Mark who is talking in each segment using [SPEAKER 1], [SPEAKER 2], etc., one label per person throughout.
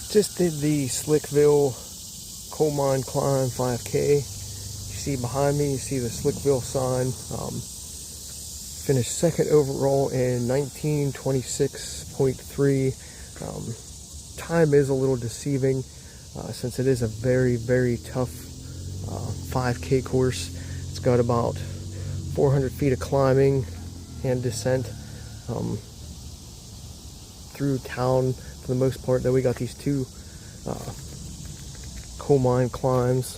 [SPEAKER 1] Just did the Slickville coal mine climb 5K. You see behind me, you see the Slickville sign. Finished second overall in 1926.3. Time is a little deceiving since it is a very, very tough 5K course. It's got about 400 feet of climbing and descent through town for the most part. Then we got these two coal mine climbs.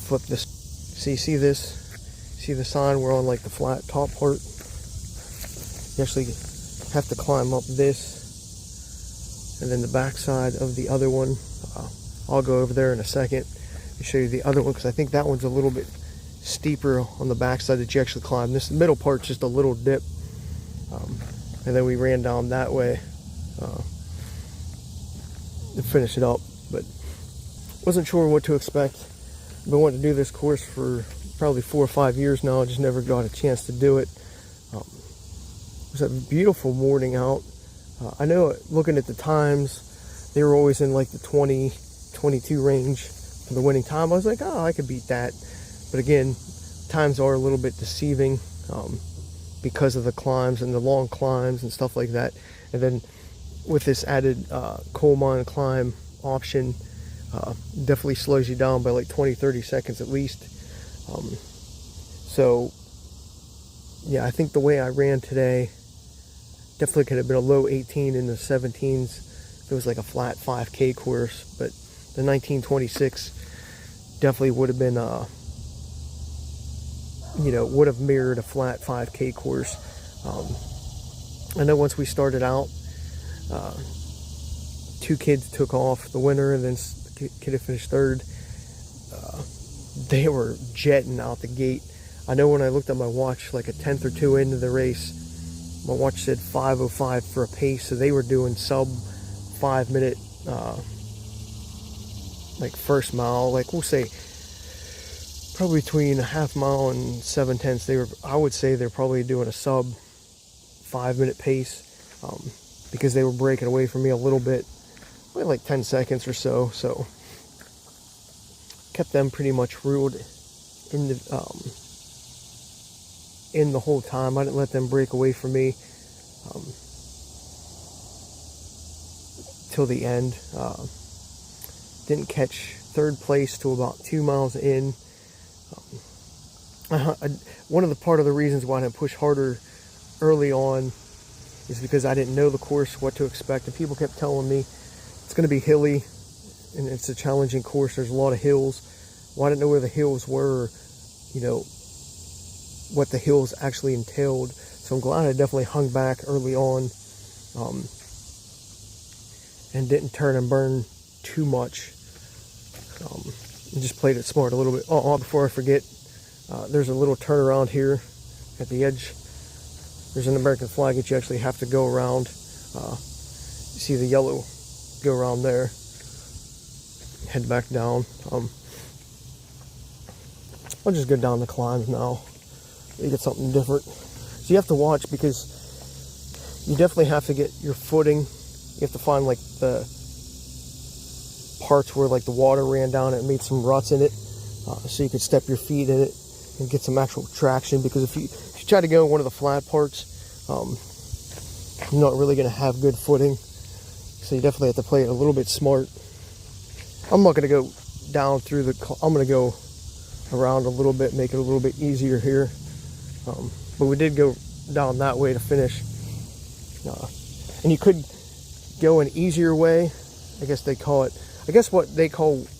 [SPEAKER 1] Flip this. So you see this? See the sign? We're on like the flat top part. You actually have to climb up this, and then the back side of the other one. I'll go over there in a second and show you the other one, because I think that one's a little bit steeper on the back side that you actually climb. This middle part's just a little dip, and then we ran down that way to finish it up. But wasn't sure what to expect. I've been wanting to do this course for probably 4 or 5 years now. I just never got a chance to do it. It was a beautiful morning out. I know looking at the times, they were always in like the 20, 22 range for the winning time. I was like, oh, I could beat that. But again, times are a little bit deceiving because of the climbs and the long climbs and stuff like that. And then with this added coal mine climb option, definitely slows you down by like 20-30 seconds at least. So yeah, I think the way I ran today definitely could have been a low 18 in the 17s if it was like a flat 5K course. But the 1926 definitely would have been would have mirrored a flat 5K course. I know once we started out, 2 kids took off, the winner and then the kid who finished third. They were jetting out the gate. I know when I looked at my watch, like a tenth or two into the race, my watch said 5:05 for a pace, so they were doing sub 5 minute like first mile, like we'll say probably between a half mile and 7/10. I would say they're probably doing a sub 5 minute pace, because they were breaking away from me a little bit, like 10 seconds or so. So kept them pretty much ruled in the whole time. I didn't let them break away from me till the end. Didn't catch third place till about 2 miles in. One of the reasons why I didn't push harder early on is because I didn't know the course, what to expect, and people kept telling me it's going to be hilly and it's a challenging course. There's a lot of hills. Well, I didn't know where the hills were, what the hills actually entailed. So I'm glad I definitely hung back early on, and didn't turn and burn too much, and just played it smart a little bit. Before I forget, there's a little turnaround here at the edge. There's an American flag that you actually have to go around. You see the yellow, go around there, head back down. I'll just go down the climbs now. You get something different. So you have to watch, because you definitely have to get your footing. You have to find like the parts where like the water ran down and it made some ruts in it, so you could step your feet in it and get some actual traction. Because if you try to go in one of the flat parts, you're not really going to have good footing. So you definitely have to play it a little bit smart. I'm not going to go down through I'm going to go around a little bit, make it a little bit easier here. But we did go down that way to finish. And you could go an easier way. I guess they call it,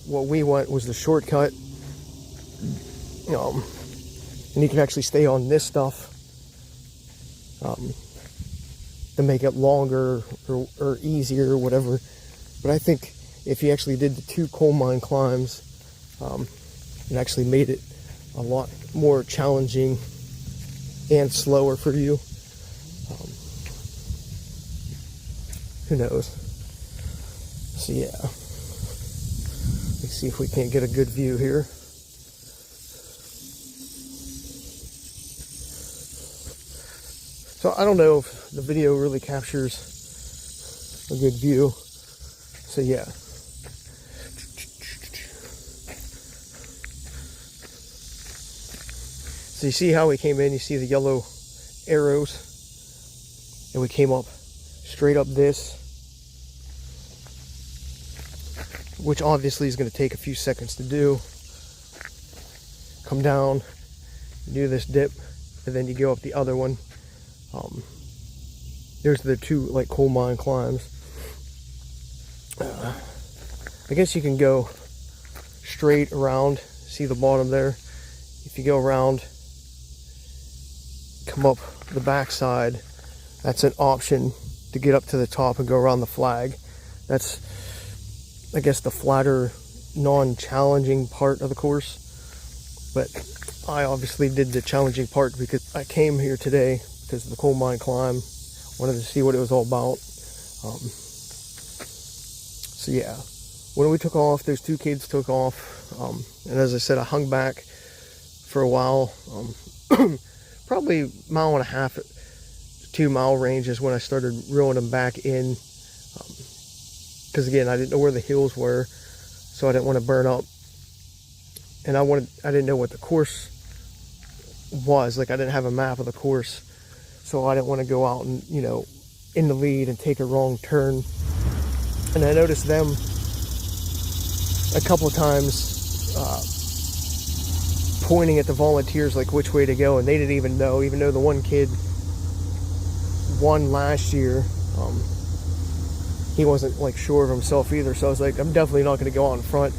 [SPEAKER 1] what we went was the shortcut. And you can actually stay on this stuff to make it longer or easier or whatever. But I think if you actually did the 2 coal mine climbs, it actually made it a lot more challenging and slower for you. Who knows? So yeah, let's see if we can't get a good view here. So I don't know if the video really captures a good view. So yeah. So you see how we came in, you see the yellow arrows, and we came up straight up this, which obviously is going to take a few seconds to do. Come down, do this dip, and then you go up the other one. There's the two like coal mine climbs. I guess you can go straight around, see the bottom there. If you go around, come up the back side, that's an option to get up to the top and go around the flag. That's, I guess, the flatter, non-challenging part of the course. But I obviously did the challenging part because I came here today because of the coal mine climb. Wanted to see what it was all about. So yeah, when we took off, those two kids took off. And as I said, I hung back for a while. Probably a mile and a half, 2 mile range is when I started reeling them back in. Because again, I didn't know where the hills were, so I didn't want to burn up. And I didn't know what the course was. Like, I didn't have a map of the course, so I didn't want to go out and, you know, in the lead and take a wrong turn. And I noticed them a couple of times pointing at the volunteers like which way to go, and they didn't even know, even though the one kid won last year. He wasn't like sure of himself either, so I was like, I'm definitely not going to go out in front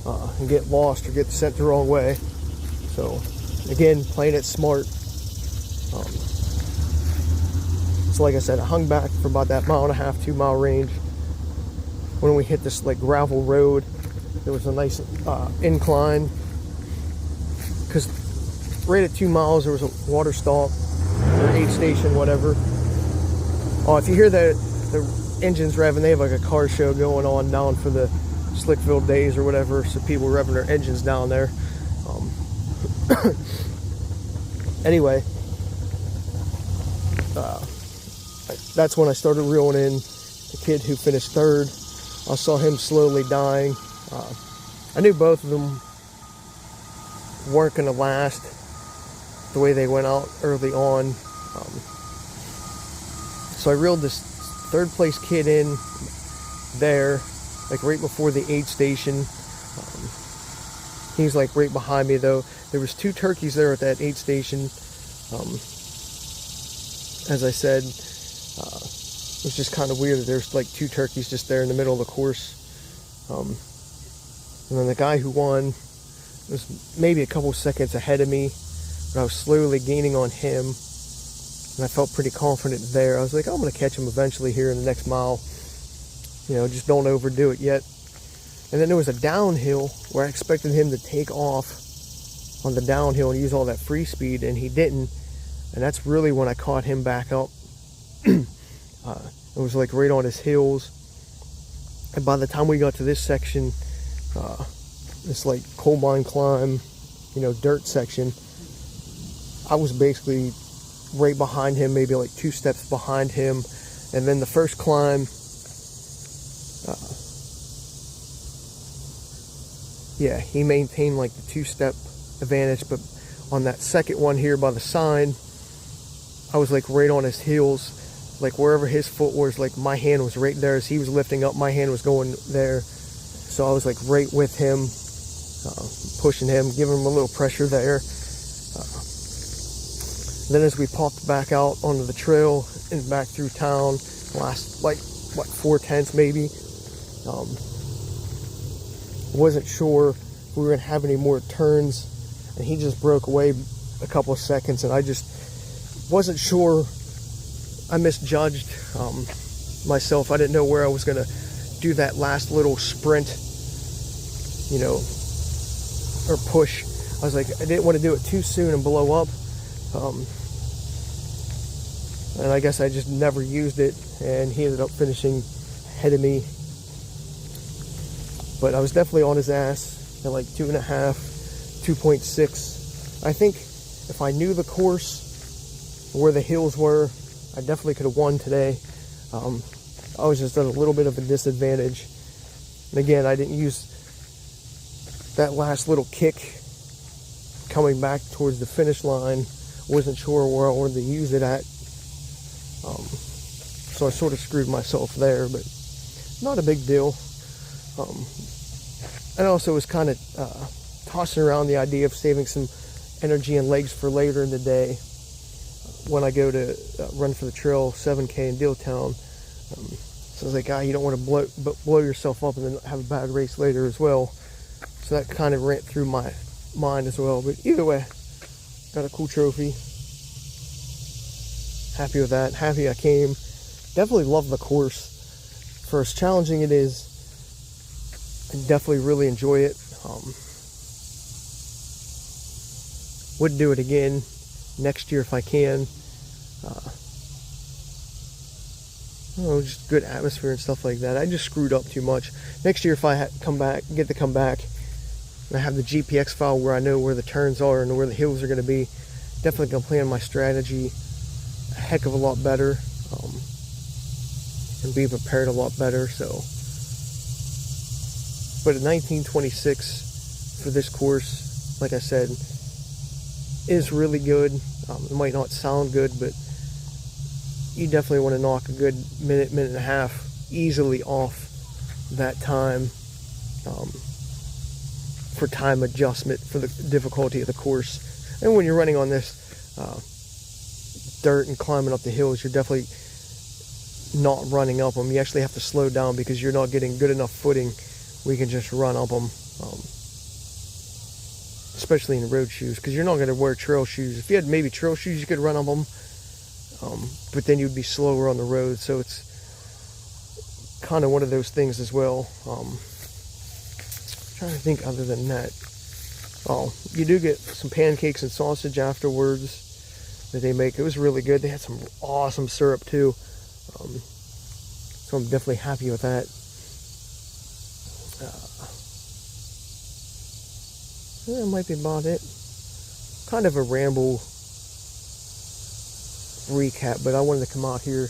[SPEAKER 1] and get lost or get sent the wrong way. So again, playing it smart. So like I said, I hung back for about that 1.5 to 2 mile range. When we hit this like gravel road, there was a nice incline, because right at 2 miles there was a water stop or aid station, whatever. Oh, if you hear the engines revving, they have like a car show going on down for the Slickville days or whatever, so people revving their engines down there. Anyway, that's when I started reeling in the kid who finished third. I saw him slowly dying. I knew both of them weren't going to last the way they went out early on. So I reeled this third place kid in there, like right before the aid station. He's like right behind me though. There was 2 turkeys there at that aid station. As I said, it was just kind of weird that there's like 2 turkeys just there in the middle of the course. And then the guy who won was maybe a couple seconds ahead of me, but I was slowly gaining on him, and I felt pretty confident there. I was like, I'm going to catch him eventually here in the next mile. You know, just don't overdo it yet. And then there was a downhill where I expected him to take off on the downhill and use all that free speed, and he didn't. And that's really when I caught him back up. It was like right on his heels. And by the time we got to this section, this like coal mine climb, you know, dirt section, I was basically right behind him, maybe like 2 steps behind him. And then the first climb, yeah, he maintained like the 2-step advantage, but on that second one here by the sign, I was like right on his heels, like wherever his foot was, like my hand was right there. As he was lifting up, my hand was going there. So I was like right with him, pushing him, giving him a little pressure there. Then as we popped back out onto the trail and back through town, last like what 4/10 maybe, wasn't sure if we were gonna have any more turns, and he just broke away a couple of seconds, and I just wasn't sure. I misjudged myself. I didn't know where I was gonna do that last little sprint, you know, or push. I was like, I didn't want to do it too soon and blow up. And I guess I just never used it, and he ended up finishing ahead of me. But I was definitely on his ass at like 2.5, 2.6. I think if I knew the course, where the hills were, I definitely could have won today. I was just at a little bit of a disadvantage And again, I didn't use that last little kick coming back towards the finish line. Wasn't sure where I wanted to use it at. So I sort of screwed myself there, but not a big deal. And also was kind of tossing around the idea of saving some energy and legs for later in the day when I go to run for the trail 7K in Dealtown. So I was like, you don't want to blow yourself up and then have a bad race later as well. So that kind of ran through my mind as well. But either way, got a cool trophy. Happy with that. Happy I came. Definitely love the course. For as challenging it is, I definitely really enjoy it. Would do it again next year if I can. Just good atmosphere and stuff like that. I just screwed up too much. Next year if I get to come back, and I have the GPX file where I know where the turns are and where the hills are going to be, definitely going to plan my strategy a heck of a lot better, and be prepared a lot better. So, but at 1926 for this course, like I said, is really good. It might not sound good, but you definitely want to knock a good minute and a half easily off that time, for time adjustment for the difficulty of the course. And when you're running on this dirt and climbing up the hills, you're definitely not running up them. You actually have to slow down because you're not getting good enough footing where you can just run up them, especially in road shoes, because you're not going to wear trail shoes. If you had maybe trail shoes, you could run up them, but then you'd be slower on the road. So it's kind of one of those things as well. Trying to think other than that. You do get some pancakes and sausage afterwards that they make. It was really good. They had some awesome syrup too. So I'm definitely happy with that. That might be about it. Kind of a ramble recap, but I wanted to come out here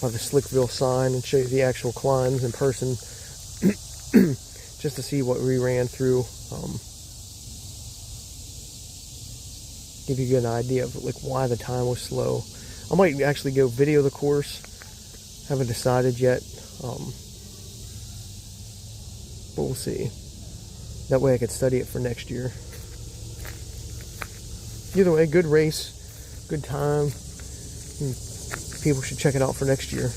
[SPEAKER 1] by the Slickville sign and show you the actual climbs in person. Just to see what we ran through. Give you an idea of like why the time was slow. I might actually go video the course. Haven't decided yet. But we'll see. That way I could study it for next year. Either way, good race, good time. People should check it out for next year.